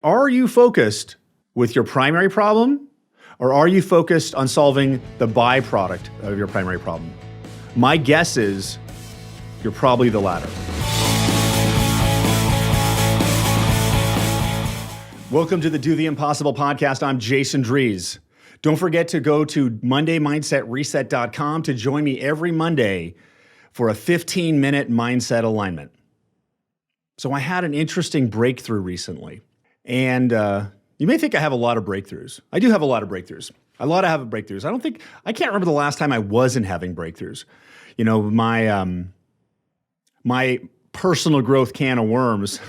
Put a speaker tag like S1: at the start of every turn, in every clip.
S1: Are you focused with your primary problem, or are you focused on solving the byproduct of your primary problem? My guess is you're probably the latter. Welcome to the Do the Impossible podcast. I'm Jason Drees. Don't forget to go to MondayMindsetReset.com to join me every Monday for a 15-minute mindset alignment. So I had an interesting breakthrough recently. And you may think I have a lot of breakthroughs. I do have a lot of breakthroughs. I can't remember the last time I wasn't having breakthroughs. You know, my personal growth can of worms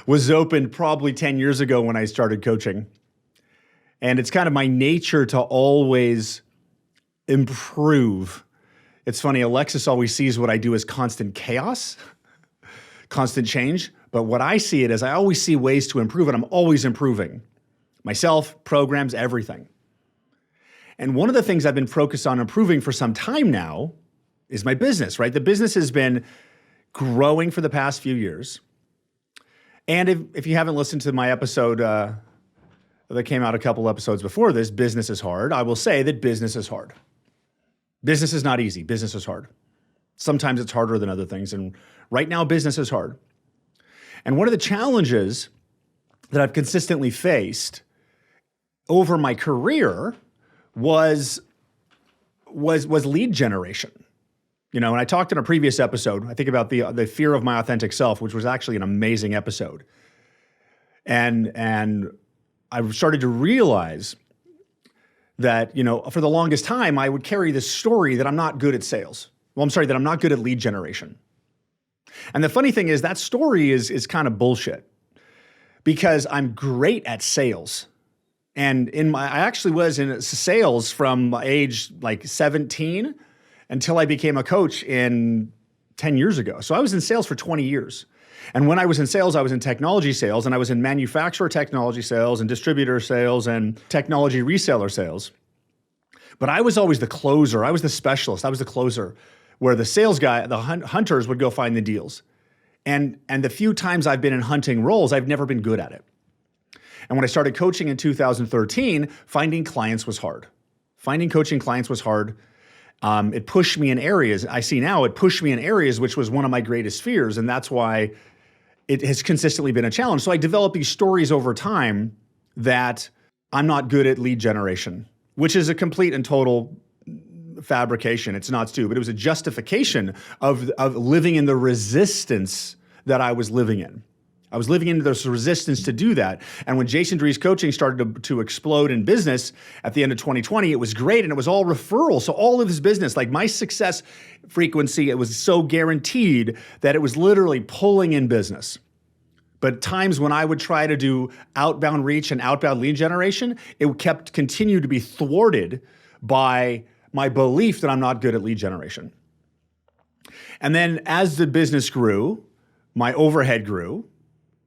S1: was opened probably 10 years ago when I started coaching. And it's kind of my nature to always improve. It's funny, Alexis always sees what I do as constant chaos, constant change. But what I see it as, I always see ways to improve, and I'm always improving. Myself, programs, everything. And one of the things I've been focused on improving for some time now is my business, right? The business has been growing for the past few years. And if you haven't listened to my episode that came out a couple episodes before this, Business is Hard, I will say that business is hard. Business is not easy. Business is hard. Sometimes it's harder than other things. And right now, business is hard. And one of the challenges that I've consistently faced over my career was lead generation. You know, and I talked in a previous episode, I think about the fear of my authentic self, which was actually an amazing episode. And I started to realize that, you know, for the longest time, I would carry this story that I'm not good at sales. That I'm not good at lead generation. And the funny thing is that story is kind of bullshit because I'm great at sales. And I actually was in sales from age like 17 until I became a coach 10 years ago. So I was in sales for 20 years. And when I was in sales, I was in technology sales, and I was in manufacturer technology sales and distributor sales and technology reseller sales. But I was always the closer. I was the specialist. I was the closer, where the sales guy, the hunters would go find the deals. And the few times I've been in hunting roles, I've never been good at it. And when I started coaching in 2013, finding clients was hard. Finding coaching clients was hard. It pushed me in areas, I see now, it pushed me in areas which was one of my greatest fears. And that's why it has consistently been a challenge. So I developed these stories over time that I'm not good at lead generation, which is a complete and total fabrication. It's not true, but it was a justification of living in the resistance that I was living in. I was living into this resistance to do that. And when Jason Drees coaching started to explode in business at the end of 2020, it was great. And it was all referral. So all of his business, like my success frequency, it was so guaranteed that it was literally pulling in business. But times when I would try to do outbound reach and outbound lead generation, it continued to be thwarted by my belief that I'm not good at lead generation. And then as the business grew, my overhead grew,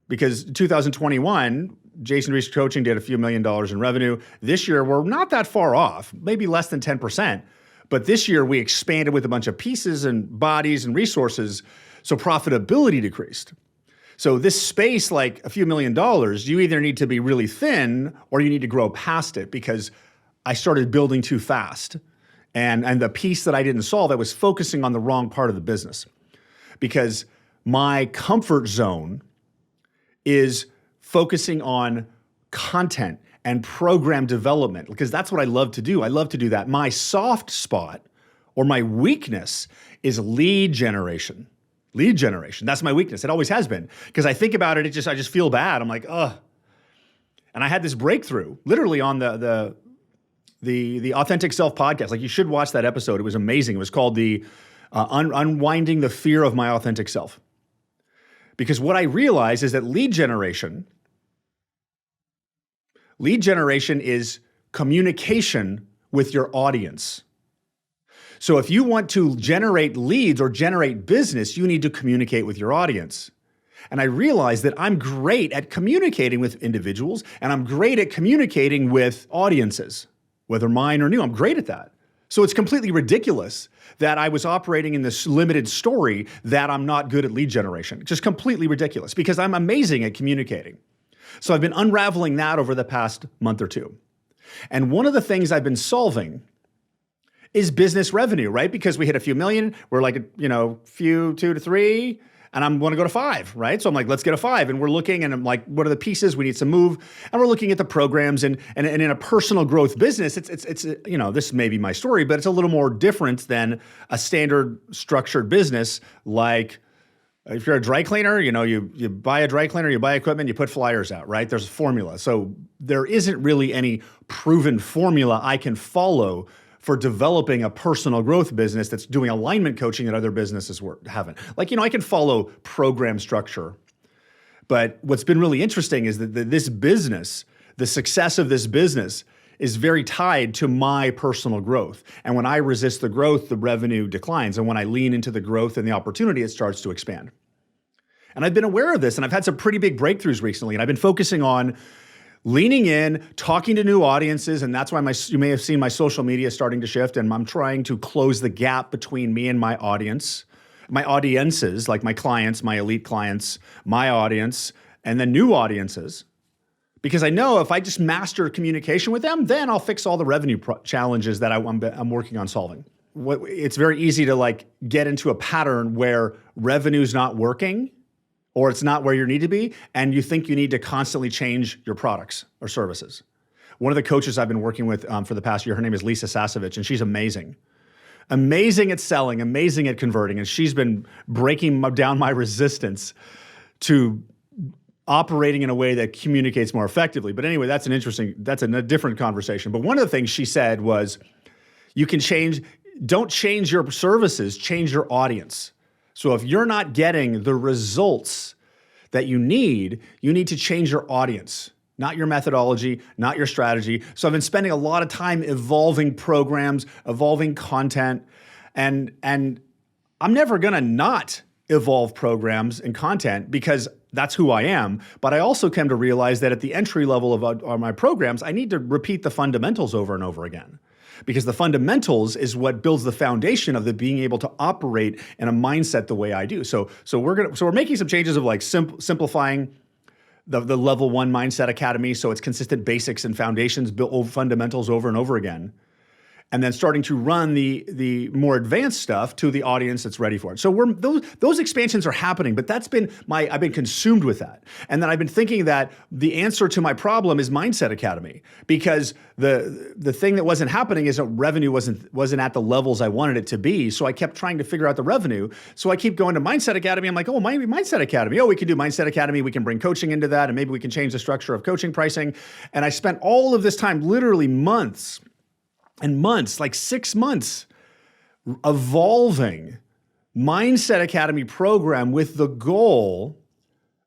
S1: because 2021, Jason Drees Coaching did a few $1 million in revenue. This year, we're not that far off, maybe less than 10%. But this year, we expanded with a bunch of pieces and bodies and resources, so profitability decreased. So this space, like a few $1 million, you either need to be really thin or you need to grow past it, because I started building too fast. And the piece that I didn't solve, I was focusing on the wrong part of the business, because my comfort zone is focusing on content and program development, because that's what I love to do. I love to do that. My soft spot or my weakness is lead generation. Lead generation, that's my weakness. It always has been, because I think about it, I just feel bad. I'm like, ugh. And I had this breakthrough literally on the Authentic Self podcast. Like, you should watch that episode. It was amazing. It was called the Unwinding the Fear of My Authentic Self. Because what I realized is that lead generation is communication with your audience. So if you want to generate leads or generate business, you need to communicate with your audience. And I realized that I'm great at communicating with individuals, and I'm great at communicating with audiences, whether mine or new. I'm great at that. So it's completely ridiculous that I was operating in this limited story that I'm not good at lead generation. Just completely ridiculous, because I'm amazing at communicating. So I've been unraveling that over the past month or two. And one of the things I've been solving is business revenue, right? Because we hit a few million, we're like, few 2 to 3, and I'm going to go to 5, right? So I'm like, let's get a 5. And we're looking and I'm like, what are the pieces? We need some move. And we're looking at the programs and in a personal growth business, it's this may be my story, but it's a little more different than a standard structured business. Like if you're a dry cleaner, you buy a dry cleaner, you buy equipment, you put flyers out, right? There's a formula. So there isn't really any proven formula I can follow for developing a personal growth business that's doing alignment coaching that other businesses haven't. Like, I can follow program structure, but what's been really interesting is that this business, the success of this business is very tied to my personal growth. And when I resist the growth, the revenue declines. And when I lean into the growth and the opportunity, it starts to expand. And I've been aware of this, and I've had some pretty big breakthroughs recently, and I've been focusing on leaning in, talking to new audiences, and that's why you may have seen my social media starting to shift, and I'm trying to close the gap between me and my audience, my audiences, like my clients, my elite clients, my audience, and then new audiences. Because I know if I just master communication with them, then I'll fix all the revenue challenges that I'm working on solving. It's very easy to get into a pattern where revenue's not working, or it's not where you need to be, and you think you need to constantly change your products or services. One of the coaches I've been working with for the past year, her name is Lisa Sasevich, and she's amazing. Amazing at selling, amazing at converting, and she's been breaking down my resistance to operating in a way that communicates more effectively. But anyway, that's a different conversation. But one of the things she said was, don't change your services, change your audience. So if you're not getting the results that you need to change your audience, not your methodology, not your strategy. So I've been spending a lot of time evolving programs, evolving content, and I'm never gonna not evolve programs and content because that's who I am. But I also came to realize that at the entry level of my programs, I need to repeat the fundamentals over and over again. Because the fundamentals is what builds the foundation of being able to operate in a mindset the way I do. So we're making some changes of simplifying the level 1 mindset academy. So it's consistent basics and foundations, build fundamentals over and over again. And then starting to run the more advanced stuff to the audience that's ready for it. So those expansions are happening, but I've been consumed with that. And then I've been thinking that the answer to my problem is Mindset Academy, because the thing that wasn't happening is that revenue wasn't at the levels I wanted it to be. So I kept trying to figure out the revenue. So I keep going to Mindset Academy. I'm like, maybe Mindset Academy. We can do Mindset Academy. We can bring coaching into that, and maybe we can change the structure of coaching pricing. And I spent all of this time, literally months and months, like 6 months, evolving Mindset Academy program with the goal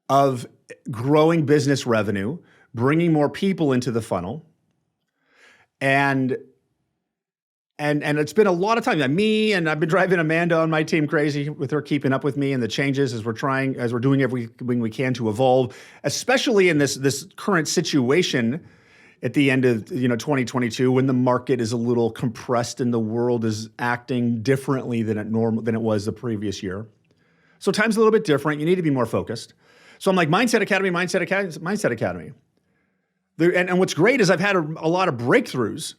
S1: of growing business revenue, bringing more people into the funnel. And it's been a lot of time. And I've been driving Amanda on my team crazy with her keeping up with me and the changes as we're doing everything we can to evolve, especially in this current situation at the end of 2022, when the market is a little compressed and the world is acting differently than it was the previous year. So time's a little bit different. You need to be more focused. So I'm like, Mindset Academy, Mindset Academy, Mindset Academy. And what's great is I've had a lot of breakthroughs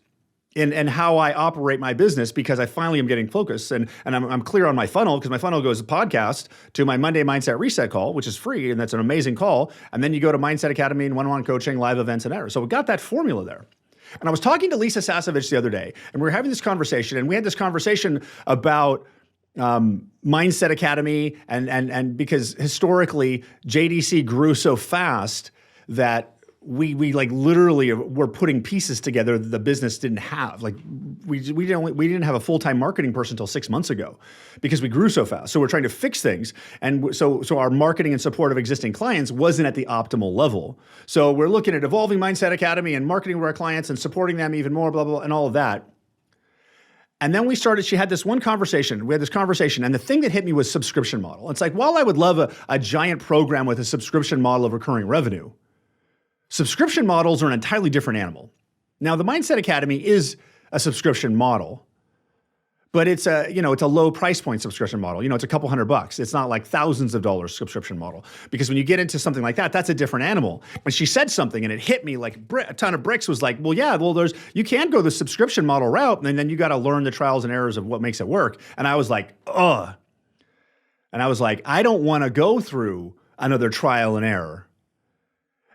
S1: in how I operate my business, because I finally am getting focused and I'm clear on my funnel, because my funnel goes podcast to my Monday Mindset Reset call, which is free, and that's an amazing call. And then you go to Mindset Academy and one-on-one coaching, live events, and errors. So we got that formula there. And I was talking to Lisa Sasevich the other day, and we were having this conversation, and we had this conversation about Mindset Academy, and because historically JDC grew so fast that we literally were putting pieces together that the business didn't have. We didn't have a full-time marketing person until 6 months ago, because we grew so fast. So we're trying to fix things, and so our marketing and support of existing clients wasn't at the optimal level. So we're looking at evolving Mindset Academy and marketing to our clients and supporting them even more, blah blah, and all of that. And then she had this one conversation. We had this conversation, and the thing that hit me was subscription model. It's like, while I would love a giant program with a subscription model of recurring revenue, subscription models are an entirely different animal. Now, the Mindset Academy is a subscription model, But it's a low price point subscription model. It's a couple $100. It's not like thousands of dollars subscription model. Because when you get into something like that, that's a different animal. When she said something and it hit me like a ton of bricks, was like, well, yeah, you can go the subscription model route, and then you got to learn the trials and errors of what makes it work. And I was like, ugh. And I was like, I don't want to go through another trial and error.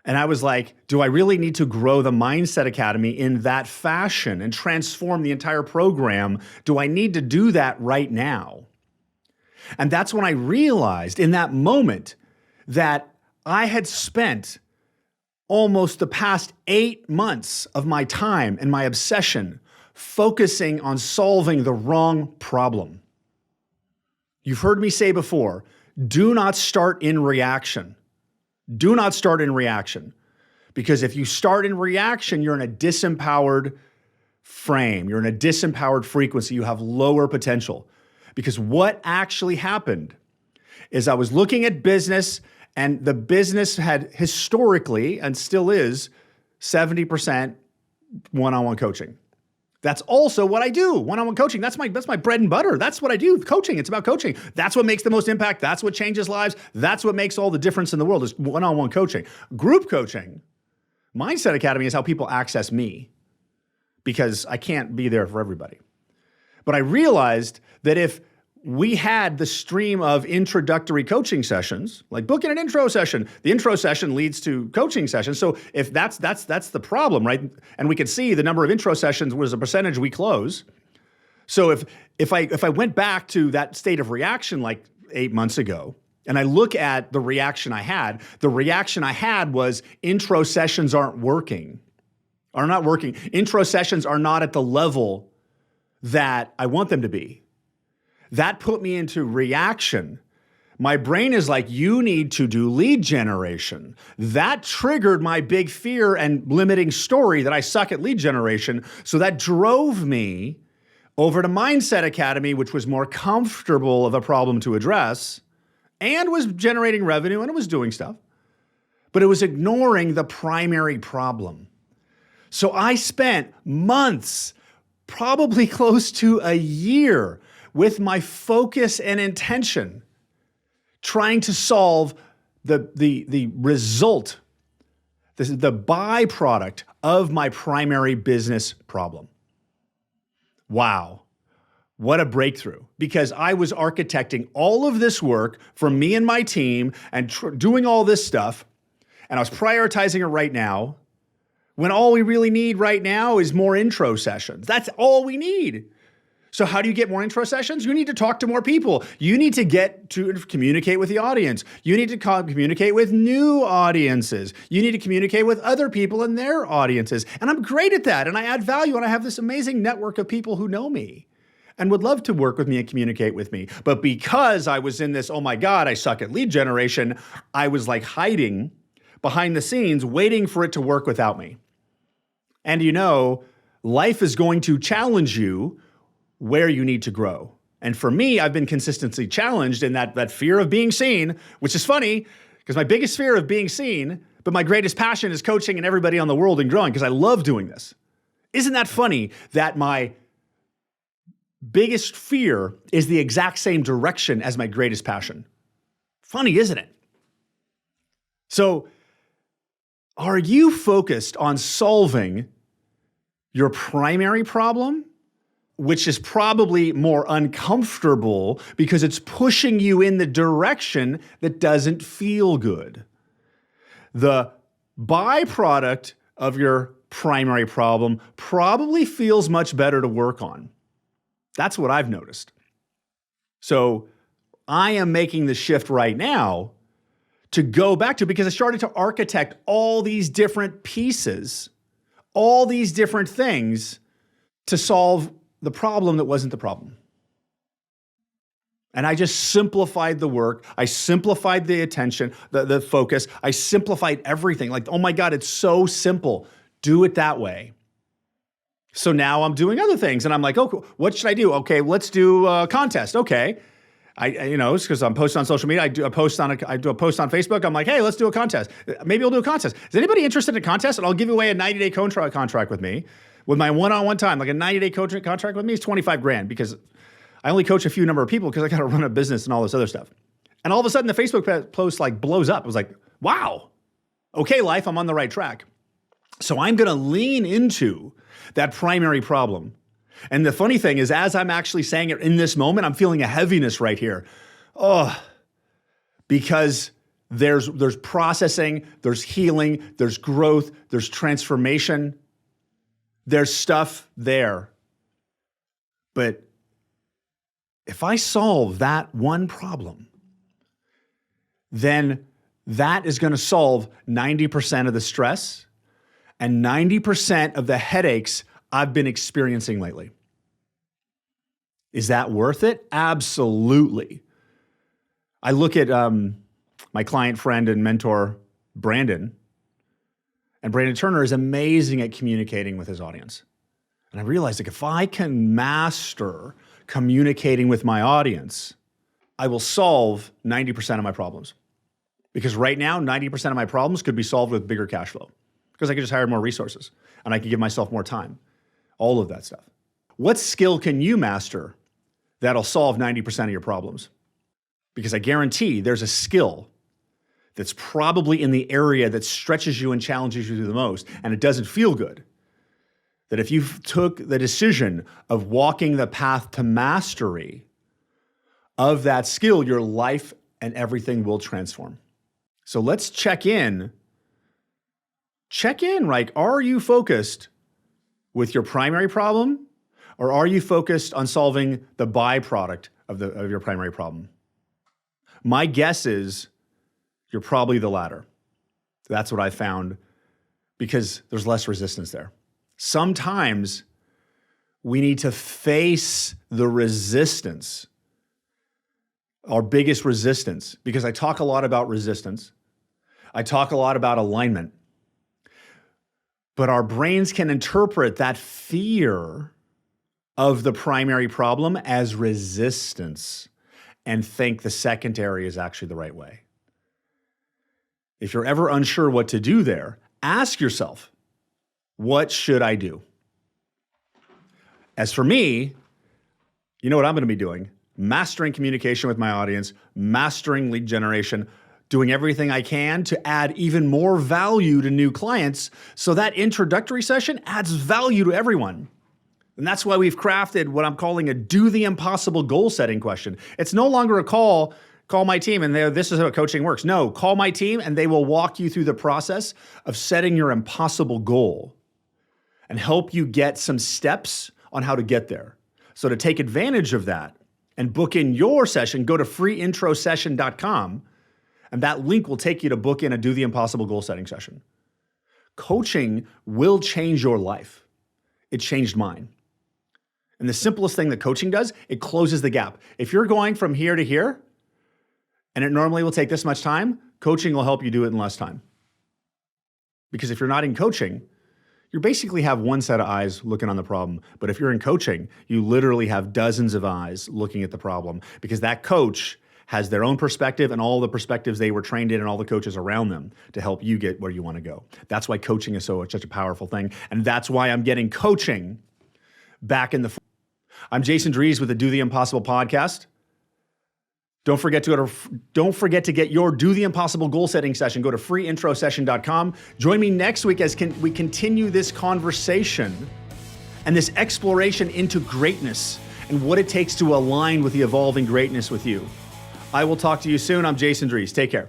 S1: And I was like, do I really need to grow the Mindset Academy in that fashion and transform the entire program? Do I need to do that right now? And that's when I realized in that moment that I had spent almost the past 8 months of my time and my obsession focusing on solving the wrong problem. You've heard me say before, do not start in reaction. Do not start in reaction, because if you start in reaction, you're in a disempowered frame. You're in a disempowered frequency. You have lower potential. Because what actually happened is I was looking at business, and the business had historically, and still is, 70% one-on-one coaching. That's also what I do, one-on-one coaching. That's my bread and butter. That's what I do, coaching. It's about coaching. That's what makes the most impact. That's what changes lives. That's what makes all the difference in the world is one-on-one coaching. Group coaching, Mindset Academy is how people access me, because I can't be there for everybody. But I realized that if we had the stream of introductory coaching sessions, like booking an intro session. The intro session leads to coaching sessions. So if that's the problem, right? And we could see the number of intro sessions was a percentage we close. So if I went back to that state of reaction like 8 months ago, and I look at the reaction I had was intro sessions are not working. Intro sessions are not at the level that I want them to be. That put me into reaction. My brain is like, you need to do lead generation. That triggered my big fear and limiting story that I suck at lead generation. So that drove me over to Mindset Academy, which was more comfortable of a problem to address and was generating revenue and it was doing stuff. But it was ignoring the primary problem. So I spent months, probably close to a year, with my focus and intention, trying to solve the result, the byproduct of my primary business problem. Wow, what a breakthrough. Because I was architecting all of this work for me and my team and doing all this stuff, and I was prioritizing it right now, when all we really need right now is more intro sessions. That's all we need. So how do you get more intro sessions? You need to talk to more people. You need to get to communicate with the audience. You need to communicate with new audiences. You need to communicate with other people and their audiences. And I'm great at that. And I add value. And I have this amazing network of people who know me and would love to work with me and communicate with me. But because I was in this, oh my God, I suck at lead generation, I was like hiding behind the scenes, waiting for it to work without me. And life is going to challenge you where you need to grow. And for me, I've been consistently challenged in that fear of being seen, which is funny because my biggest fear of being seen, but my greatest passion is coaching and everybody on the world and growing because I love doing this. Isn't that funny that my biggest fear is the exact same direction as my greatest passion? Funny, isn't it? So, are you focused on solving your primary problem, which is probably more uncomfortable because it's pushing you in the direction that doesn't feel good? The byproduct of your primary problem probably feels much better to work on. That's what I've noticed. So I am making the shift right now to go back to, because I started to architect all these different pieces, all these different things to solve the problem that wasn't the problem. And I just simplified the work. I simplified the attention, the focus. I simplified everything. Like, oh my God, it's so simple. Do it that way. So now I'm doing other things and I'm like, oh, what should I do? Okay, let's do a contest. Okay. It's because I'm posting on social media. I do a post on Facebook. I'm like, hey, let's do a contest. Maybe we'll do a contest. Is anybody interested in a contest? And I'll give away a 90-day contract with me, with my one-on-one time. Like a 90-day contract with me is $25,000 because I only coach a few number of people because I got to run a business and all this other stuff. And all of a sudden the Facebook post like blows up. It was like, wow, okay, life, I'm on the right track. So I'm going to lean into that primary problem. And the funny thing is, as I'm actually saying it in this moment, I'm feeling a heaviness right here. Oh, because there's processing, there's healing, there's growth, there's transformation. There's stuff there. But if I solve that one problem, then that is going to solve 90% of the stress and 90% of the headaches I've been experiencing lately. Is that worth it? Absolutely. I look at my client, friend, and mentor, Brandon, and Brandon Turner is amazing at communicating with his audience. And I realized, like, if I can master communicating with my audience, I will solve 90% of my problems. Because right now, 90% of my problems could be solved with bigger cash flow because I could just hire more resources and I could give myself more time, all of that stuff. What skill can you master that'll solve 90% of your problems? Because I guarantee there's a skill that's probably in the area that stretches you and challenges you the most, and it doesn't feel good. That if you took the decision of walking the path to mastery of that skill, your life and everything will transform. So let's check in. Check in, like, are you focused with your primary problem, or are you focused on solving the byproduct of your primary problem? My guess is you're probably the latter. That's what I found, because there's less resistance there. Sometimes we need to face the resistance, our biggest resistance, because I talk a lot about resistance. I talk a lot about alignment. But our brains can interpret that fear of the primary problem as resistance and think the secondary is actually the right way. If you're ever unsure what to do there, ask yourself, what should I do? As for me, you know what I'm going to be doing? Mastering communication with my audience, mastering lead generation, doing everything I can to add even more value to new clients so that introductory session adds value to everyone. And that's why we've crafted what I'm calling a do the impossible goal setting question. It's no longer a call my team and this is how coaching works. No, call my team and they will walk you through the process of setting your impossible goal and help you get some steps on how to get there. So to take advantage of that and book in your session, go to freeintrosession.com. And that link will take you to book in a Do the Impossible Goal Setting session. Coaching will change your life. It changed mine. And the simplest thing that coaching does, it closes the gap. If you're going from here to here, and it normally will take this much time, coaching will help you do it in less time. Because if you're not in coaching, you basically have one set of eyes looking on the problem. But if you're in coaching, you literally have dozens of eyes looking at the problem, because that coach has their own perspective and all the perspectives they were trained in and all the coaches around them to help you get where you want to go. That's why coaching is such a powerful thing. And that's why I'm getting coaching back in the... I'm Jason Drees with the Do the Impossible podcast. Don't forget to get your Do the Impossible goal setting session. Go to freeintrosession.com. Join me next week as we continue this conversation and this exploration into greatness and what it takes to align with the evolving greatness with you. I will talk to you soon. I'm Jason Drees. Take care.